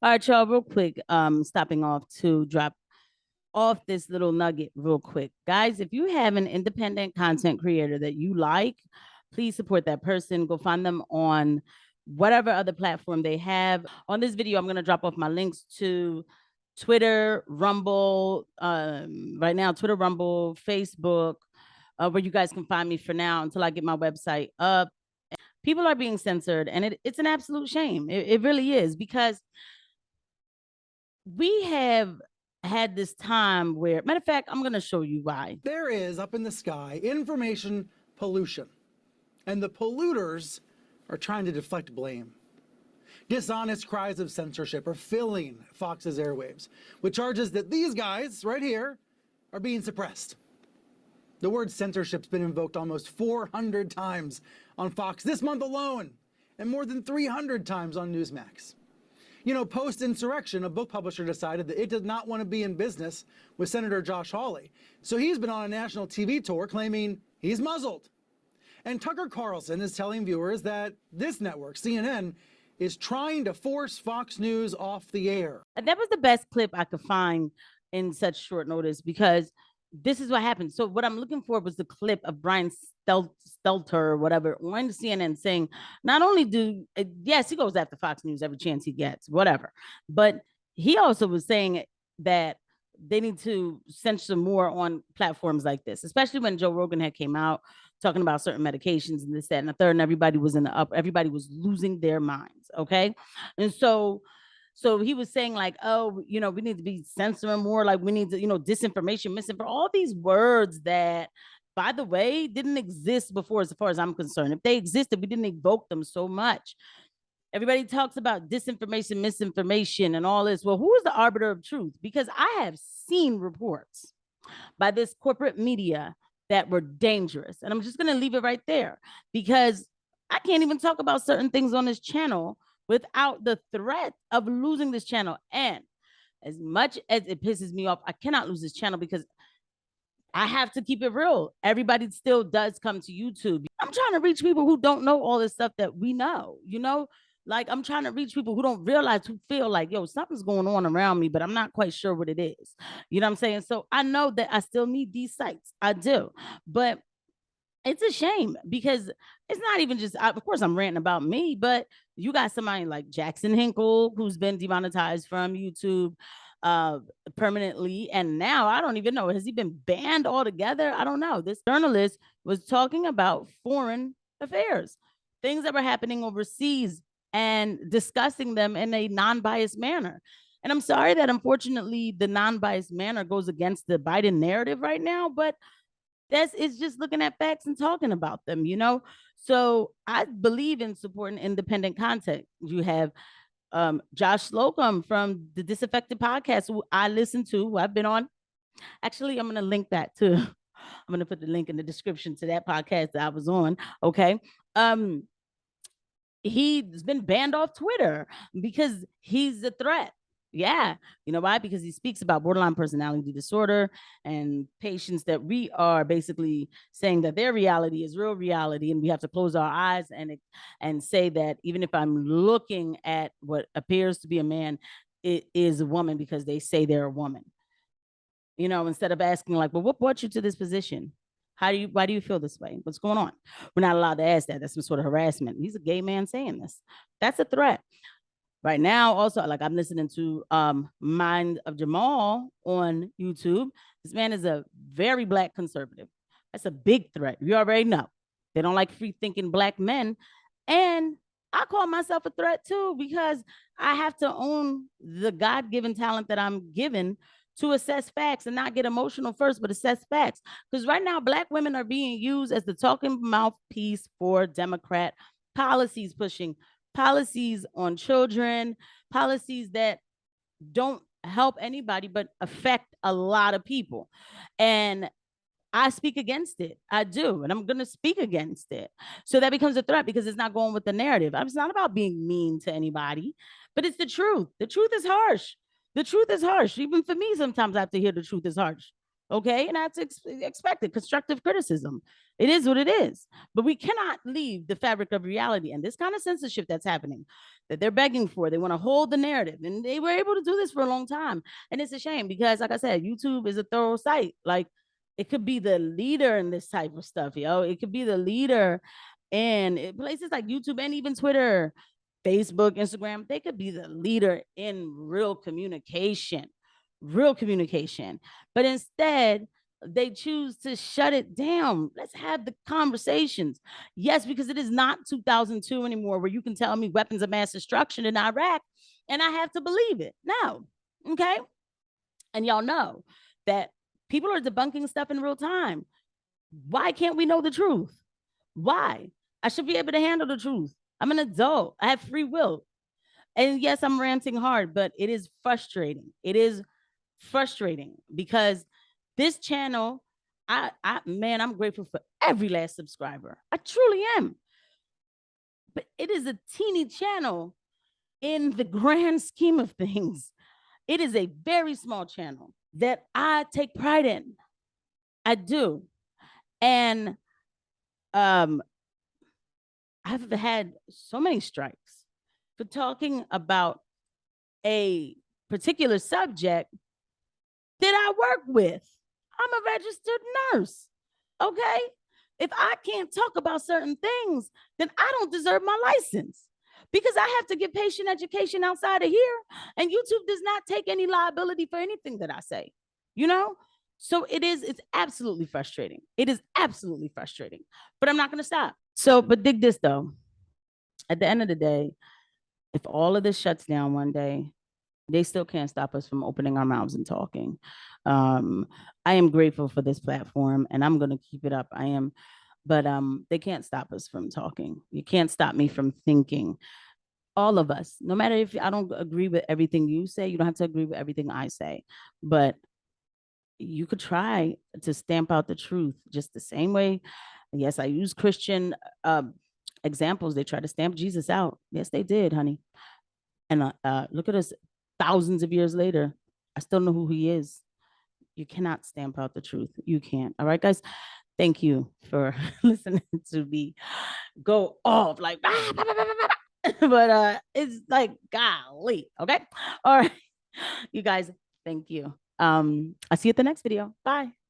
All right, y'all, real quick, stopping off to drop off this little nugget real quick. Guys, if you have an independent content creator that you like, please support that person. Go find them on whatever other platform they have. On this video, I'm going to drop off my links to Twitter, Rumble, right now, Twitter, Rumble, Facebook, where you guys can find me for now until I get my website up. People are being censored, and it's an absolute shame. It really is, because we have had this time where, matter of fact, I'm going to show you why. There is, up in the sky, information pollution, and the polluters are trying to deflect blame. Dishonest cries of censorship are filling Fox's airwaves with charges that these guys right here are being suppressed. The word censorship's been invoked almost 400 times on Fox this month alone, and more than 300 times on Newsmax. You know, post-insurrection, a book publisher decided that it did not want to be in business with Senator Josh Hawley. So he's been on a national TV tour claiming he's muzzled. And Tucker Carlson is telling viewers that this network, CNN, is trying to force Fox News off the air. That was the best clip I could find in such short notice, because this is what happened. So what I'm looking for was the clip of Brian Stelter or whatever on CNN saying, not only yes, he goes after Fox News every chance he gets, whatever, but he also was saying that they need to censor more on platforms like this, especially when Joe Rogan had came out talking about certain medications and this, that, and the third, and everybody was everybody was losing their minds. Okay. And so he was saying like, oh, we need to be censoring more. Like we need to, disinformation, misinformation, all these words that, by the way, didn't exist before, as far as I'm concerned. If they existed, we didn't evoke them so much. Everybody talks about disinformation, misinformation, and all this. Well, who is the arbiter of truth? Because I have seen reports by this corporate media that were dangerous. And I'm just going to leave it right there, because I can't even talk about certain things on this channel without the threat of losing this channel. And as much as it pisses me off, I cannot lose this channel because I have to keep it real. Everybody still does come to YouTube. I'm trying to reach people who don't know all this stuff that we know, like I'm trying to reach people who don't realize, who feel like, yo, something's going on around me, but I'm not quite sure what it is. You know what I'm saying? So I know that I still need these sites. I do. But it's a shame, because it's not even just, of course, I'm ranting about me, but you got somebody like Jackson Hinkle, who's been demonetized from YouTube permanently. And now I don't even know, has he been banned altogether? I don't know. This journalist was talking about foreign affairs, things that were happening overseas, and discussing them in a non-biased manner. And I'm sorry that unfortunately the non-biased manner goes against the Biden narrative right now, but it's just looking at facts and talking about them, So I believe in supporting independent content. You have Josh Slocum from the Disaffected podcast, who I listen to, who I've been on. Actually, I'm going to link that too. I'm going to put the link in the description to that podcast that I was on. Okay. He's been banned off Twitter because he's a threat. Yeah. You know why? Because he speaks about borderline personality disorder and patients that we are basically saying that their reality is real reality, and we have to close our eyes and say that even if I'm looking at what appears to be a man, it is a woman, because they say they're a woman. Instead of asking like, well, what brought you to this position? Why do you feel this way? What's going on? We're not allowed to ask that. That's some sort of harassment. He's a gay man saying this. That's a threat. Right now, also, like I'm listening to Mind of Jamal on YouTube. This man is a very Black conservative. That's a big threat. You already know. They don't like free thinking Black men. And I call myself a threat too, because I have to own the God-given talent that I'm given to assess facts and not get emotional first, but assess facts. Because right now, Black women are being used as the talking mouthpiece for Democrat policies, pushing policies on children, policies that don't help anybody but affect a lot of people. And I speak against it. I do. And I'm going to speak against it. So that becomes a threat, because it's not going with the narrative. It's not about being mean to anybody, but it's the truth. The truth is harsh. The truth is harsh. Even for me, sometimes I have to hear the truth is harsh. Okay. And I have to expect it. Constructive criticism. It is what it is. But we cannot leave the fabric of reality and this kind of censorship that's happening that they're begging for. They want to hold the narrative. And they were able to do this for a long time. And it's a shame because, like I said, YouTube is a thorough site. Like, it could be the leader in this type of stuff, yo. It could be the leader in places like YouTube and even Twitter, Facebook, Instagram. They could be the leader in real communication. But instead, they choose to shut it down. Let's have the conversations. Yes, because it is not 2002 anymore where you can tell me weapons of mass destruction in Iraq and I have to believe it. No. Okay. And y'all know that people are debunking stuff in real time. Why can't we know the truth? Why? I should be able to handle the truth. I'm an adult. I have free will. And yes, I'm ranting hard, but it is frustrating. It is frustrating because this channel, man, I'm grateful for every last subscriber. I truly am. But it is a teeny channel in the grand scheme of things. It is a very small channel that I take pride in. I do. And I've had so many strikes for talking about a particular subject that I work with. I'm a registered nurse. Okay. If I can't talk about certain things, then I don't deserve my license because I have to get patient education outside of here. And YouTube does not take any liability for anything that I say, you know? So it's absolutely frustrating. It is absolutely frustrating, but I'm not going to stop. So, but dig this though. At the end of the day, if all of this shuts down one day, they still can't stop us from opening our mouths and talking. I am grateful for this platform and I'm going to keep it up. I am, but they can't stop us from talking. You can't stop me from thinking. All of us, no matter if I don't agree with everything you say, you don't have to agree with everything I say, but you could try to stamp out the truth just the same way. Yes, I use Christian examples. They try to stamp Jesus out. Yes, they did, honey. And look at us thousands of years later. I still know who he is. You cannot stamp out the truth. You can't. All right, guys. Thank you for listening to me go off like, but it's like, golly. Okay. All right. You guys, thank you. I'll see you at the next video. Bye.